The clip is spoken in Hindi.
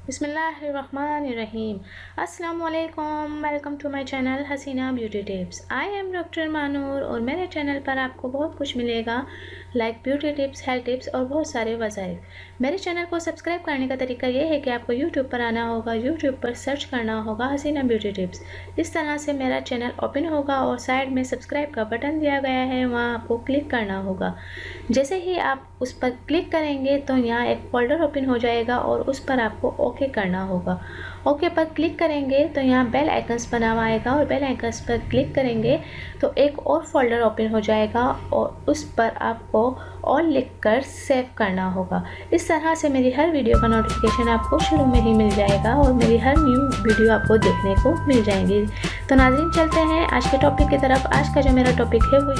बिस्मिल्लाहिर्रहमानिर्रहीम। अस्सलाम वालेकुम, welcome to my channel Hasina beauty tips. I am doctor Manoor और मेरे चैनल पर आपको बहुत कुछ मिलेगा, like beauty tips, health tips और बहुत सारे वज़ाइफ। मेरे चैनल को सब्सक्राइब करने का तरीका ये है कि आपको यूट्यूब पर आना होगा, यूट्यूब पर सर्च करना होगा हसीना ब्यूटी टिप्स। इस तरह से मेरा चैनल ओपन होगा और साइड में सब्सक्राइब का बटन दिया गया है, वहाँ आपको क्लिक करना होगा। जैसे ही आप उस पर क्लिक करेंगे तो यहाँ एक फ़ोल्डर ओपन हो जाएगा और उस पर आपको ओके करना होगा। ओके पर क्लिक करेंगे तो यहाँ बेल आइकन्स बना हुआ आएगा और बेल आइकन्स पर क्लिक करेंगे तो एक और फोल्डर ओपन हो जाएगा और उस पर आपको ऑल लिखकर सेव करना होगा। इस तरह से मेरी हर वीडियो का नोटिफिकेशन आपको शुरू में ही मिल जाएगा और मेरी हर न्यू वीडियो आपको देखने को मिल जाएंगी। तो नाज़रीन, चलते हैं आज के टॉपिक की तरफ। आज का जो मेरा टॉपिक है वो